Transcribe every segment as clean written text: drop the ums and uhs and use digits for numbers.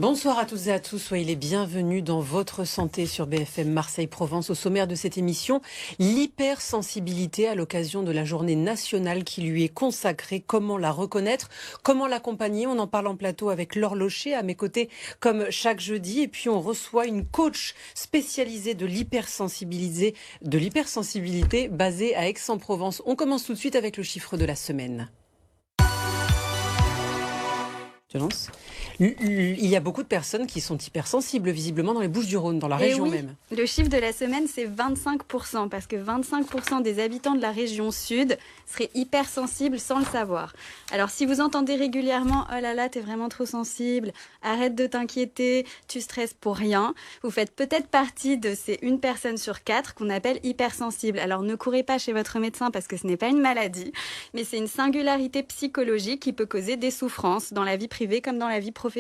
Bonsoir à toutes et à tous, soyez les bienvenus dans Votre Santé sur BFM Marseille-Provence. Au sommaire de cette émission, l'hypersensibilité à l'occasion de la journée nationale qui lui est consacrée. Comment la reconnaître, comment l'accompagner? On en parle en plateau avec Laure Locher à mes côtés comme chaque jeudi. Et puis on reçoit une coach spécialisée de l'hypersensibilité basée à Aix-en-Provence. On commence tout de suite avec le chiffre de la semaine. Je lance. Il y a beaucoup de personnes qui sont hypersensibles, visiblement, dans les Bouches-du-Rhône, dans la région même. Le chiffre de la semaine, c'est 25%, parce que 25% des habitants de la région sud seraient hypersensibles sans le savoir. Alors, si vous entendez régulièrement « Oh là là, t'es vraiment trop sensible, arrête de t'inquiéter, tu stresses pour rien », vous faites peut-être partie de ces 1 personne sur 4 qu'on appelle hypersensible. Alors, ne courez pas chez votre médecin parce que ce n'est pas une maladie, mais c'est une singularité psychologique qui peut causer des souffrances dans la vie privée comme dans la vie professionnelle.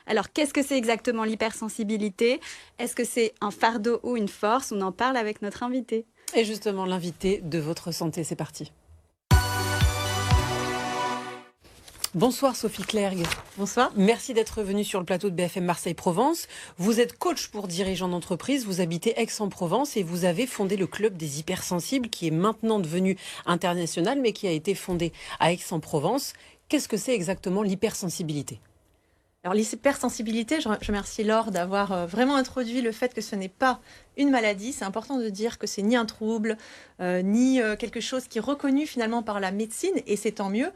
Alors, qu'est-ce que c'est exactement l'hypersensibilité? Est-ce que c'est un fardeau ou une force? On en parle avec notre invité. Et justement, l'invité de Votre Santé, c'est parti. Bonsoir Sophie Clergue. Bonsoir. Merci d'être venue sur le plateau de BFM Marseille-Provence. Vous êtes coach pour dirigeants d'entreprise, vous habitez Aix-en-Provence et vous avez fondé le club des hypersensibles qui est maintenant devenu international mais qui a été fondé à Aix-en-Provence. Qu'est-ce que c'est exactement l'hypersensibilité ? Alors l'hypersensibilité, je remercie Laure d'avoir vraiment introduit le fait que ce n'est pas une maladie. C'est important de dire que c'est ni un trouble, ni quelque chose qui est reconnu finalement par la médecine, et c'est tant mieux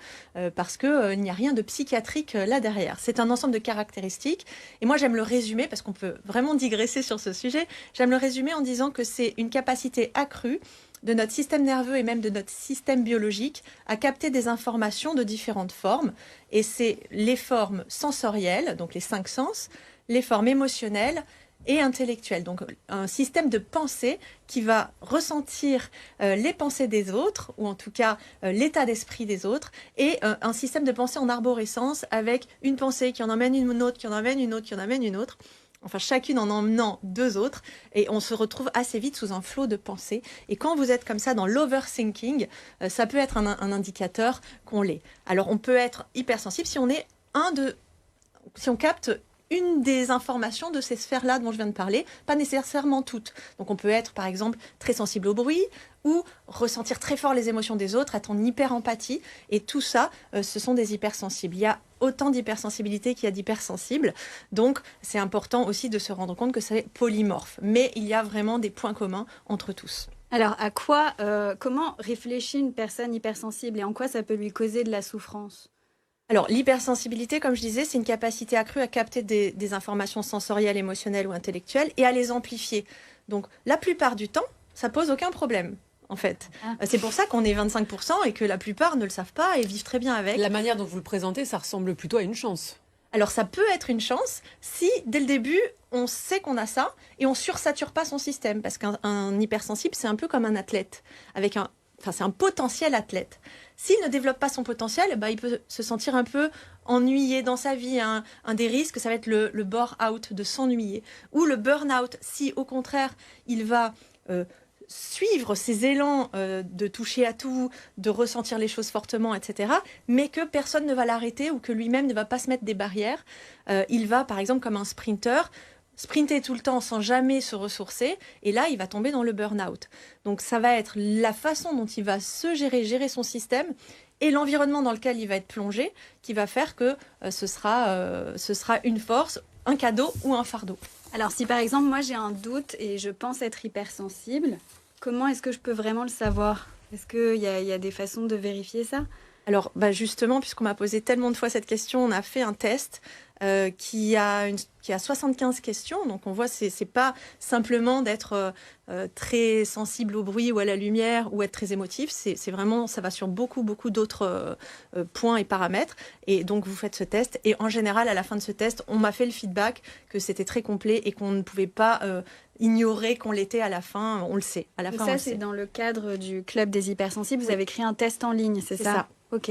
parce qu'il n'y a rien de psychiatrique là derrière. C'est un ensemble de caractéristiques, et moi j'aime le résumer, parce qu'on peut vraiment digresser sur ce sujet, j'aime le résumer en disant que c'est une capacité accrue de notre système nerveux et même de notre système biologique à capter des informations de différentes formes. Et c'est les formes sensorielles, donc les 5 sens, les formes émotionnelles et intellectuelles. Donc un système de pensée qui va ressentir les pensées des autres, ou en tout cas l'état d'esprit des autres, et un système de pensée en arborescence avec une pensée qui en emmène une autre, qui en emmène une autre, qui en emmène une autre. Enfin, chacune en emmenant 2 autres, et on se retrouve assez vite sous un flot de pensées. Et quand vous êtes comme ça dans l'overthinking, ça peut être un indicateur qu'on l'est. Alors, on peut être hypersensible si on est si on capte une des informations de ces sphères-là dont je viens de parler, pas nécessairement toutes. Donc on peut être, par exemple, très sensible au bruit, ou ressentir très fort les émotions des autres, être en hyper-empathie. Et tout ça, ce sont des hypersensibles. Il y a autant d'hypersensibilité qu'il y a d'hypersensibles. Donc c'est important aussi de se rendre compte que c'est polymorphe. Mais il y a vraiment des points communs entre tous. Alors, comment réfléchit une personne hypersensible et en quoi ça peut lui causer de la souffrance ? Alors, l'hypersensibilité, comme je disais, c'est une capacité accrue à capter des informations sensorielles, émotionnelles ou intellectuelles et à les amplifier. Donc, la plupart du temps, ça pose aucun problème, en fait. C'est pour ça qu'on est 25% et que la plupart ne le savent pas et vivent très bien avec. La manière dont vous le présentez, ça ressemble plutôt à une chance. Alors, ça peut être une chance si, dès le début, on sait qu'on a ça et on sursature pas son système. Parce qu'un hypersensible, c'est un peu comme un athlète, c'est un potentiel athlète. S'il ne développe pas son potentiel, il peut se sentir un peu ennuyé dans sa vie. Un des risques, ça va être le bore-out, de s'ennuyer. Ou le burn-out, si au contraire, il va suivre ses élans de toucher à tout, de ressentir les choses fortement, etc., mais que personne ne va l'arrêter ou que lui-même ne va pas se mettre des barrières. Il va, par exemple, comme un sprinter, sprinter tout le temps sans jamais se ressourcer, et là, il va tomber dans le burn-out. Donc, ça va être la façon dont il va gérer son système, et l'environnement dans lequel il va être plongé, qui va faire que ce sera une force, un cadeau ou un fardeau. Alors, si par exemple, moi j'ai un doute et je pense être hypersensible, comment est-ce que je peux vraiment le savoir? Est-ce qu'il y a des façons de vérifier ça? Alors, justement, puisqu'on m'a posé tellement de fois cette question, on a fait un test qui a 75 questions. Donc, on voit c'est pas simplement d'être très sensible au bruit ou à la lumière ou être très émotif. C'est vraiment, ça va sur beaucoup d'autres points et paramètres. Et donc, vous faites ce test. Et en général, à la fin de ce test, on m'a fait le feedback que c'était très complet et qu'on ne pouvait pas ignorer qu'on l'était à la fin. On le sait. À la fin, ça, c'est dans le cadre du club des hypersensibles. Vous avez créé un test en ligne, c'est ça? Ok.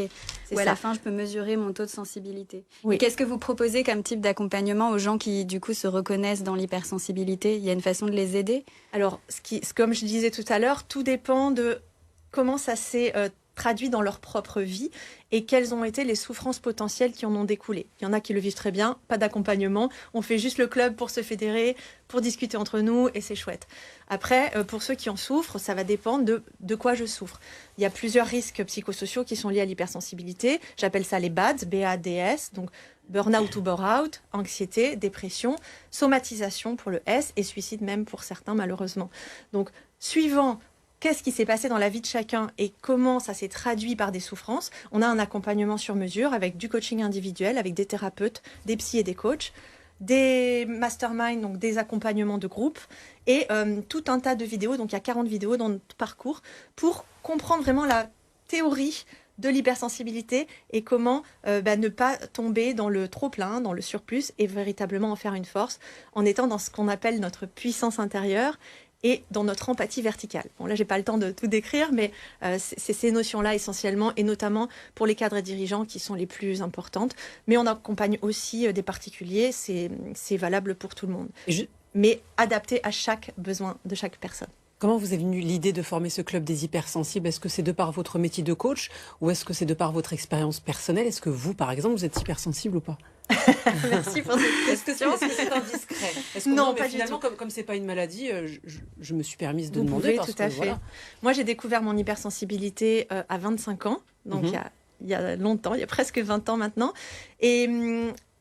Où à la fin, je peux mesurer mon taux de sensibilité. Oui. Et qu'est-ce que vous proposez comme type d'accompagnement aux gens qui, du coup, se reconnaissent dans l'hypersensibilité? Il y a une façon de les aider? Alors, comme je disais tout à l'heure, tout dépend de comment ça s'est traduit dans leur propre vie et quelles ont été les souffrances potentielles qui en ont découlé. Il y en a qui le vivent très bien, pas d'accompagnement, on fait juste le club pour se fédérer, pour discuter entre nous et c'est chouette. Après, pour ceux qui en souffrent, ça va dépendre de quoi je souffre. Il y a plusieurs risques psychosociaux qui sont liés à l'hypersensibilité. J'appelle ça les BADS, B-A-D-S, donc burn-out ou bore-out, anxiété, dépression, somatisation pour le S et suicide même pour certains malheureusement. Donc, suivant qu'est-ce qui s'est passé dans la vie de chacun et comment ça s'est traduit par des souffrances, on a un accompagnement sur mesure avec du coaching individuel, avec des thérapeutes, des psys et des coachs, des masterminds, donc des accompagnements de groupe et tout un tas de vidéos, donc il y a 40 vidéos dans notre parcours pour comprendre vraiment la théorie de l'hypersensibilité et comment ne pas tomber dans le trop-plein, dans le surplus et véritablement en faire une force en étant dans ce qu'on appelle notre puissance intérieure et dans notre empathie verticale. Bon, là, j'ai pas le temps de tout décrire, mais c'est ces notions-là essentiellement, et notamment pour les cadres et dirigeants qui sont les plus importantes. Mais on accompagne aussi des particuliers, c'est valable pour tout le monde. Mais adapté à chaque besoin de chaque personne. Comment vous est venue l'idée de former ce club des hypersensibles? Est-ce que c'est de par votre métier de coach ou est-ce que c'est de par votre expérience personnelle? Est-ce que vous, par exemple, vous êtes hypersensible ou pas? Merci pour cette question. Est-ce que c'est indiscret? Non, pas finalement, du tout. Comme c'est pas une maladie, je me suis permise de vous demander. Pouvez, tout à fait. Voilà. Moi, j'ai découvert mon hypersensibilité à 25 ans, donc il y a longtemps, il y a presque 20 ans maintenant. Et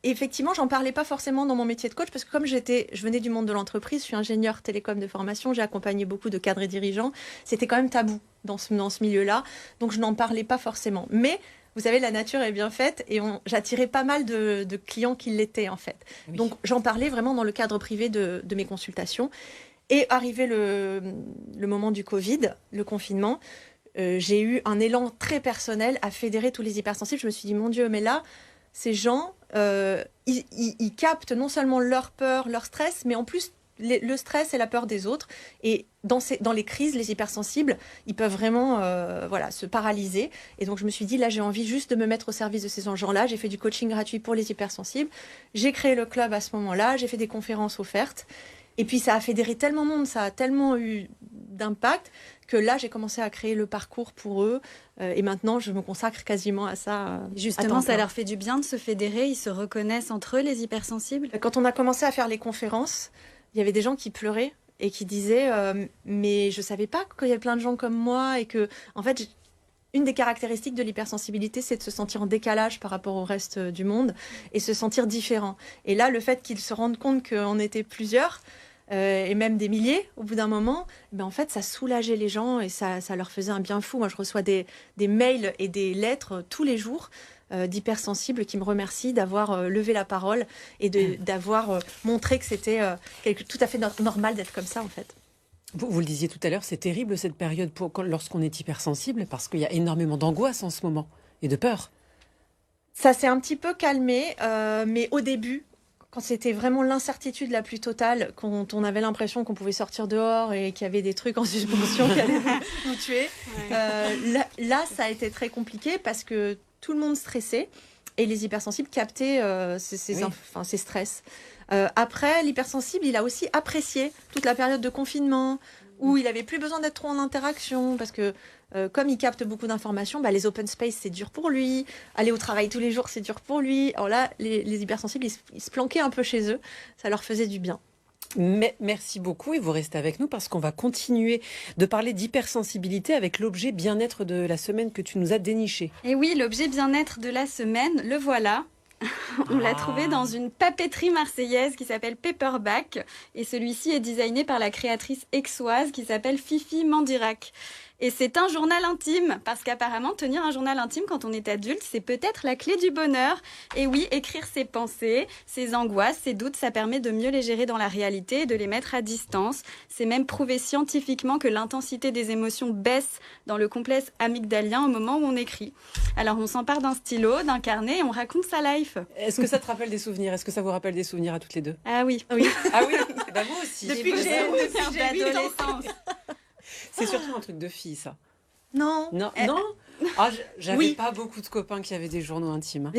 effectivement, j'en parlais pas forcément dans mon métier de coach parce que comme je venais du monde de l'entreprise, je suis ingénieure télécom de formation, j'ai accompagné beaucoup de cadres et dirigeants, c'était quand même tabou dans ce milieu-là, donc je n'en parlais pas forcément. Mais vous savez, la nature est bien faite et j'attirais pas mal de clients qui l'étaient en fait. Oui. Donc j'en parlais vraiment dans le cadre privé de mes consultations. Et arrivé le moment du Covid, le confinement, j'ai eu un élan très personnel à fédérer tous les hypersensibles. Je me suis dit, mon Dieu, mais là, ces gens, ils captent non seulement leur peur, leur stress, mais en plus le stress et la peur des autres. Et dans les crises, les hypersensibles, ils peuvent vraiment se paralyser. Et donc, je me suis dit, là, j'ai envie juste de me mettre au service de ces gens-là. J'ai fait du coaching gratuit pour les hypersensibles. J'ai créé le club à ce moment-là. J'ai fait des conférences offertes. Et puis, ça a fédéré tellement de monde, ça a tellement eu d'impact que là, j'ai commencé à créer le parcours pour eux. Et maintenant, je me consacre quasiment à ça. Justement, ça leur fait du bien de se fédérer. Ils se reconnaissent entre eux, les hypersensibles. Quand on a commencé à faire les conférences, il y avait des gens qui pleuraient et qui disaient mais je savais pas qu'il y avait plein de gens comme moi et que, en fait, une des caractéristiques de l'hypersensibilité, c'est de se sentir en décalage par rapport au reste du monde et se sentir différent. Et là, le fait qu'ils se rendent compte qu'on était plusieurs, et même des milliers au bout d'un moment, en fait, ça soulageait les gens et ça leur faisait un bien fou. Moi, je reçois des mails et des lettres tous les jours d'hypersensibles qui me remercient d'avoir levé la parole et d'avoir montré que c'était tout à fait normal d'être comme ça, en fait. Vous le disiez tout à l'heure, c'est terrible cette période lorsqu'on est hypersensible parce qu'il y a énormément d'angoisse en ce moment et de peur. Ça s'est un petit peu calmé, mais au début, quand c'était vraiment l'incertitude la plus totale, quand on avait l'impression qu'on pouvait sortir dehors et qu'il y avait des trucs en suspension qui allaient nous tuer, là, ça a été très compliqué parce que tout le monde stressait et les hypersensibles captaient ces stress. Après, l'hypersensible, il a aussi apprécié toute la période de confinement où il n'avait plus besoin d'être trop en interaction parce que comme il capte beaucoup d'informations, les open space, c'est dur pour lui. Aller au travail tous les jours, c'est dur pour lui. Alors là, les hypersensibles, ils se planquaient un peu chez eux. Ça leur faisait du bien. Mais merci beaucoup et vous restez avec nous parce qu'on va continuer de parler d'hypersensibilité avec l'objet bien-être de la semaine que tu nous as déniché. Et oui, l'objet bien-être de la semaine, le voilà. On l'a trouvé dans une papeterie marseillaise qui s'appelle Paperback et celui-ci est designé par la créatrice aixoise qui s'appelle Fifi Mandirac. Et c'est un journal intime, parce qu'apparemment, tenir un journal intime quand on est adulte, c'est peut-être la clé du bonheur. Et oui, écrire ses pensées, ses angoisses, ses doutes, ça permet de mieux les gérer dans la réalité et de les mettre à distance. C'est même prouvé scientifiquement que l'intensité des émotions baisse dans le complexe amygdalien au moment où on écrit. Alors, on s'empare d'un stylo, d'un carnet et on raconte sa life. Est-ce que ça te rappelle des souvenirs? Est-ce que ça vous rappelle des souvenirs à toutes les deux? Ah oui. Ah oui, moi aussi. Depuis que j'ai 8 ans. C'est surtout un truc de fille, ça. Non. Non. J'avais pas beaucoup de copains qui avaient des journaux intimes.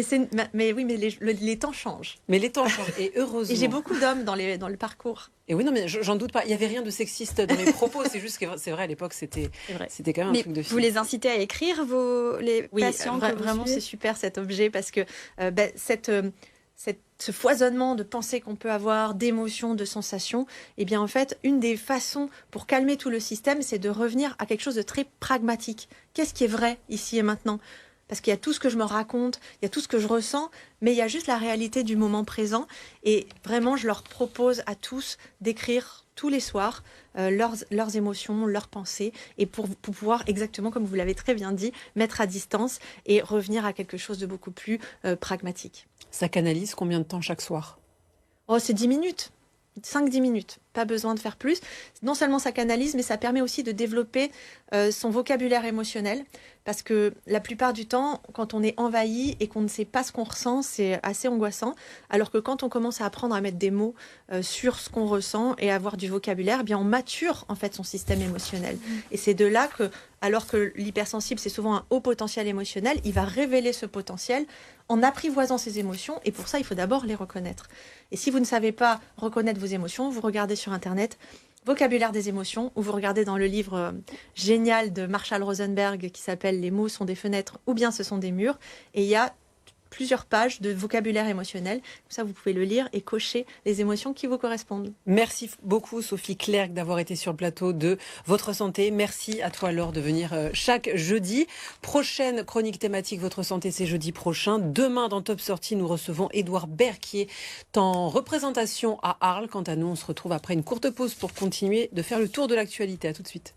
Mais oui, mais les temps changent. Mais les temps changent, et heureusement. Et j'ai beaucoup d'hommes dans le parcours. Et oui, non, mais j'en doute pas. Il n'y avait rien de sexiste dans mes propos. C'est juste que c'est vrai, à l'époque, c'était quand même un truc de fille. Vous les incitez à écrire, les patients que vous vraiment, suivez ? c'est super cet objet parce que ce foisonnement de pensées qu'on peut avoir, d'émotions, de sensations, eh bien en fait, une des façons pour calmer tout le système, c'est de revenir à quelque chose de très pragmatique. Qu'est-ce qui est vrai ici et maintenant ? Parce qu'il y a tout ce que je me raconte, il y a tout ce que je ressens, mais il y a juste la réalité du moment présent. Et vraiment, je leur propose à tous d'écrire tous les soirs leurs émotions, leurs pensées, et pour pouvoir, exactement comme vous l'avez très bien dit, mettre à distance et revenir à quelque chose de beaucoup plus pragmatique. Ça canalise combien de temps chaque soir ? Oh, c'est 10 minutes. 5-10 minutes, pas besoin de faire plus. Non seulement ça canalise, mais ça permet aussi de développer son vocabulaire émotionnel. Parce que la plupart du temps, quand on est envahi et qu'on ne sait pas ce qu'on ressent, c'est assez angoissant. Alors que quand on commence à apprendre à mettre des mots sur ce qu'on ressent et à avoir du vocabulaire, eh bien on mature en fait son système émotionnel. Et c'est de là que, alors que l'hypersensible, c'est souvent un haut potentiel émotionnel, il va révéler ce potentiel en apprivoisant ses émotions. Et pour ça, il faut d'abord les reconnaître. Et si vous ne savez pas reconnaître vos émotions, vous regardez sur Internet Vocabulaire des émotions, ou vous regardez dans le livre génial de Marshall Rosenberg qui s'appelle Les mots sont des fenêtres ou bien ce sont des murs. Et il y a plusieurs pages de vocabulaire émotionnel. Comme ça, vous pouvez le lire et cocher les émotions qui vous correspondent. Merci beaucoup, Sophie Clerc, d'avoir été sur le plateau de Votre Santé. Merci à toi, Laure, de venir chaque jeudi. Prochaine chronique thématique Votre Santé, c'est jeudi prochain. Demain, dans Top Sortie, nous recevons Édouard Baird, qui est en représentation à Arles. Quant à nous, on se retrouve après une courte pause pour continuer de faire le tour de l'actualité. À tout de suite.